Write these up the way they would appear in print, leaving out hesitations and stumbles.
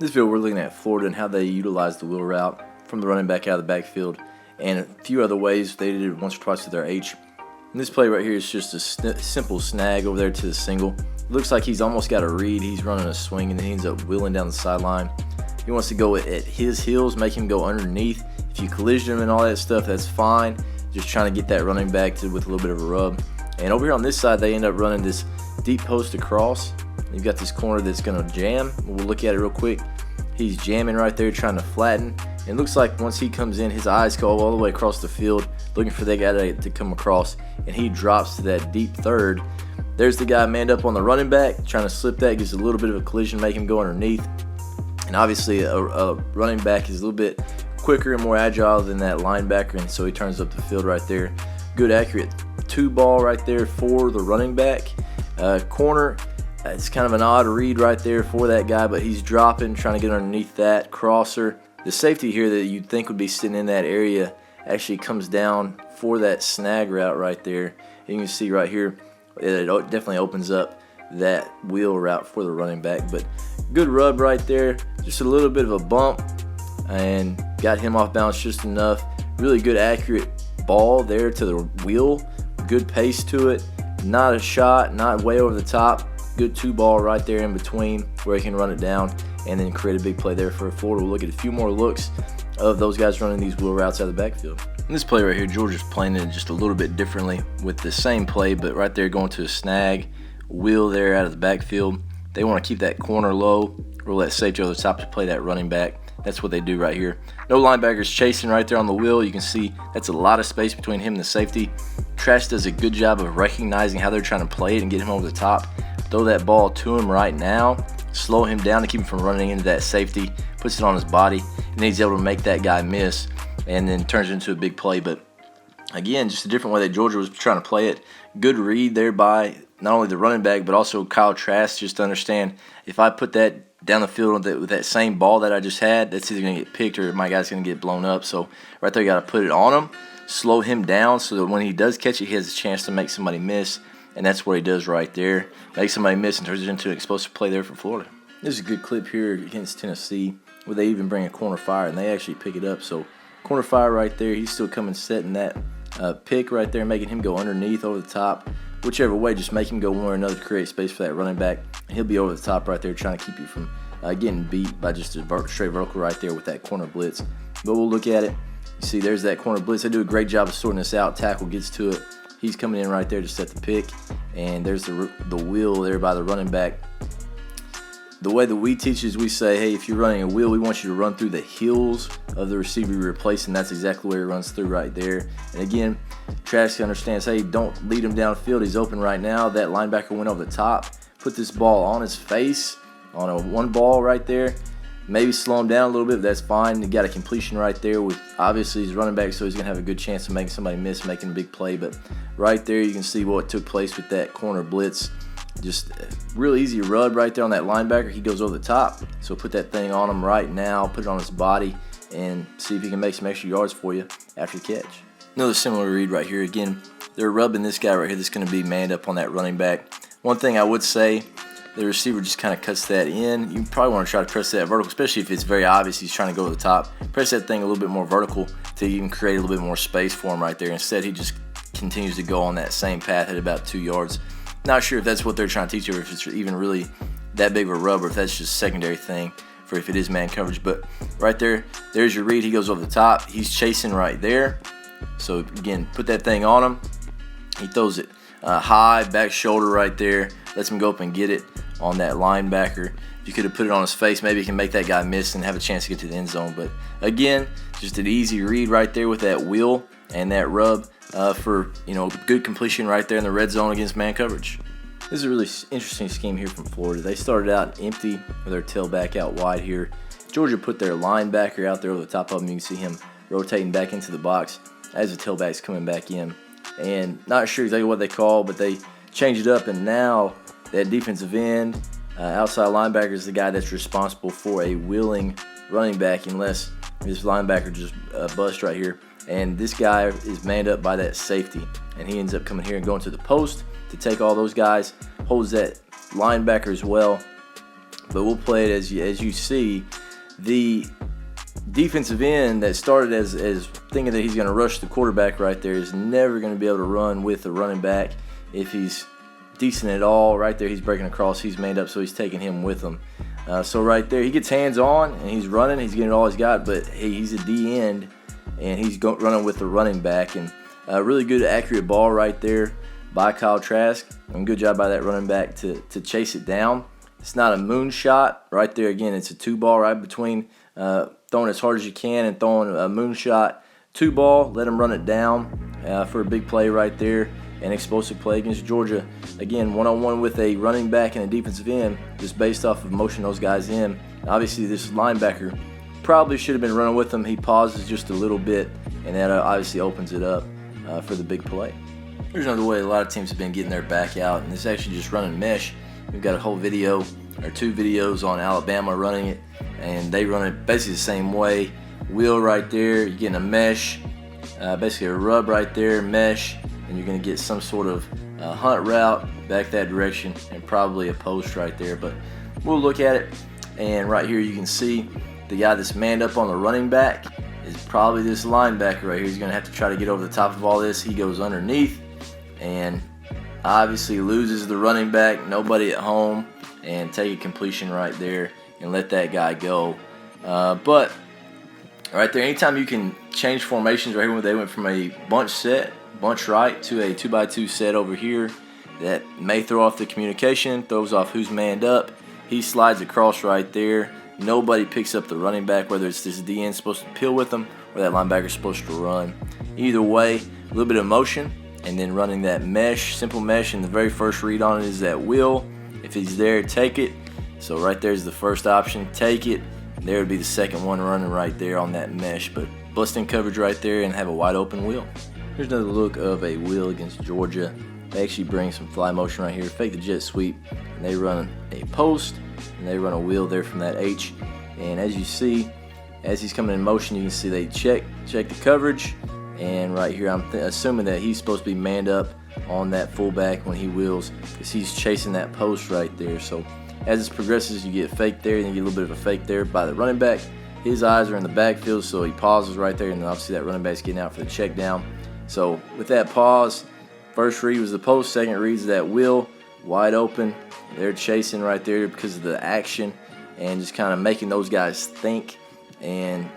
This video we're looking at Florida and how they utilize the wheel route from the running back out of the backfield, and a few other ways. They did it once or twice with their H. And this play right here is just a simple snag over there to the single. It looks like he's almost got a read. He's running a swing and then he ends up wheeling down the sideline. He wants to go at his heels, make him go underneath. If you collision him and all that stuff, that's fine. Just trying to get that running back with a little bit of a rub. And over here on this side, they end up running this deep post across. You've got this corner that's going to jam. We'll look at it real quick. He's jamming right there, trying to flatten. And it looks like once he comes in, his eyes go all the way across the field, looking for that guy to come across. And he drops to that deep third. There's the guy manned up on the running back, trying to slip that, gives a little bit of a collision, make him go underneath. And obviously, a running back is a little bit quicker and more agile than that linebacker, and so he turns up the field right there. Good, accurate two ball right there for the running back. Corner, it's kind of an odd read right there for that guy, but he's dropping, trying to get underneath that crosser. The safety here that you'd think would be sitting in that area actually comes down for that snag route right there. You can see right here, it definitely opens up that wheel route for the running back. But good rub right there, just a little bit of a bump, and got him off balance just enough. Really good, accurate ball there to the wheel. Good pace to it. Not a shot, not way over the top. Good two ball right there in between where he can run it down and then create a big play there for Florida. We'll look at a few more looks of those guys running these wheel routes out of the backfield. In this play right here, Georgia's playing it just a little bit differently with the same play, but right there going to a snag, wheel there out of the backfield. They want to keep that corner low, roll that safety over the top to play that running back. That's what they do right here. No linebackers chasing right there on the wheel. You can see that's a lot of space between him and the safety. Trash does a good job of recognizing how they're trying to play it and get him over the top. Throw that ball to him right now. Slow him down to keep him from running into that safety. Puts it on his body, and he's able to make that guy miss, and then turns it into a big play. But again, just a different way that Georgia was trying to play it. Good read there by not only the running back, but also Kyle Trask, just to understand if I put that down the field with that same ball that I just had, that's either going to get picked or my guy's going to get blown up. So right there, you got to put it on him, slow him down so that when he does catch it, he has a chance to make somebody miss. And that's what he does right there. Makes somebody miss and turns it into an explosive play there for Florida. This is a good clip here against Tennessee where they even bring a corner fire and they actually pick it up. So corner fire right there. He's still coming setting that pick right there, making him go underneath, over the top. Whichever way, just make him go one or another to create space for that running back. And he'll be over the top right there trying to keep you from getting beat by just a straight vertical right there with that corner blitz. But we'll look at it. You see there's that corner blitz. They do a great job of sorting this out. Tackle gets to it. He's coming in right there to set the pick, and there's the wheel there by the running back. The way that we teach is we say, hey, if you're running a wheel, we want you to run through the heels of the receiver you're replacing. That's exactly where he runs through right there. And again, Trask understands, hey, don't lead him downfield. He's open right now. That linebacker went over the top, put this ball on his face on a one ball right there. Maybe slow him down a little bit, but that's fine. He got a completion right there with, obviously, he's running back, so he's going to have a good chance of making somebody miss, making a big play. But right there, you can see what took place with that corner blitz. Just a real easy rub right there on that linebacker. He goes over the top. So put that thing on him right now, put it on his body, and see if he can make some extra yards for you after the catch. Another similar read right here. Again, they're rubbing this guy right here that's going to be manned up on that running back. One thing I would say, the receiver just kind of cuts that in. You probably want to try to press that vertical, especially if it's very obvious he's trying to go to the top. Press that thing a little bit more vertical to even create a little bit more space for him right there. Instead, he just continues to go on that same path at about 2 yards. Not sure if that's what they're trying to teach you, or if it's even really that big of a rub, or if that's just a secondary thing for if it is man coverage. But right there, there's your read. He goes over the top. He's chasing right there. So again, put that thing on him. He throws it high, back shoulder right there. Lets him go up and get it on that linebacker. If you could have put it on his face, maybe you can make that guy miss and have a chance to get to the end zone. But again, just an easy read right there with that wheel and that rub for good completion right there in the red zone against man coverage. This is a really interesting scheme here from Florida. They started out empty with their tailback out wide here. Georgia put their linebacker out there over the top of him. You can see him rotating back into the box as the tailback's coming back in. And not sure exactly what they call, but they changed it up, and now that defensive end, outside linebacker, is the guy that's responsible for a wheeling running back, unless this linebacker just busts right here. And this guy is manned up by that safety, and he ends up coming here and going to the post to take all those guys, holds that linebacker as well, but we'll play it as you see. The defensive end that started as thinking that he's going to rush the quarterback right there is never going to be able to run with the running back. If he's decent at all, right there he's breaking across, he's manned up, so he's taking him with him. So right there he gets hands on and he's running, he's getting all he's got, but he's a D end and he's running with the running back. And a really good accurate ball right there by Kyle Trask, and good job by that running back to chase it down. It's not a moonshot right there. Again, it's a 2-ball right between throwing as hard as you can and throwing a moonshot 2-ball. Let him run it down for a big play right there. An explosive play against Georgia. Again, one-on-one with a running back and a defensive end, just based off of motion those guys in. Obviously, this linebacker probably should have been running with them. He pauses just a little bit, and that obviously opens it up for the big play. Here's another way a lot of teams have been getting their back out, and it's actually just running mesh. We've got a whole video, or 2 videos on Alabama running it, and they run it basically the same way. Wheel right there, you're getting a mesh, basically a rub right there, mesh, and you're going to get some sort of hunt route back that direction and probably a post right there. But we'll look at it, and right here you can see the guy that's manned up on the running back is probably this linebacker right here. He's going to have to try to get over the top of all this. He goes underneath and obviously loses the running back, nobody at home, and take a completion right there and let that guy go. But right there, anytime you can change formations right here, when they went from a bunch right to a 2x2 set over here, that may throw off the communication, throws off who's manned up. He slides across right there. Nobody picks up the running back, whether it's this DN supposed to peel with them or that linebacker's supposed to run. Either way, a little bit of motion, and then running that mesh, simple mesh, and the very first read on it is that wheel. If he's there, take it. So right there's the first option, take it. And there would be the second one running right there on that mesh. But busting coverage right there and have a wide open wheel. Here's another look of a wheel against Georgia. They actually bring some fly motion right here, fake the jet sweep, and they run a post, and they run a wheel there from that H. And as you see, as he's coming in motion, you can see they check the coverage. And right here, I'm assuming that he's supposed to be manned up on that fullback when he wheels, because he's chasing that post right there. So as this progresses, you get fake there, and you get a little bit of a fake there by the running back. His eyes are in the backfield, so he pauses right there, and then obviously that running back's getting out for the check down. So with that pause, first read was the post, second read is that wheel, wide open. They're chasing right there because of the action and just kind of making those guys think. And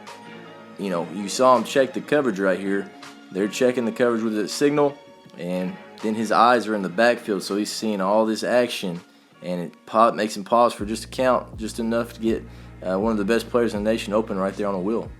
you know, you saw him check the coverage right here. They're checking the coverage with a signal, and then his eyes are in the backfield, so he's seeing all this action, and it makes him pause for just a count, just enough to get one of the best players in the nation open right there on the wheel.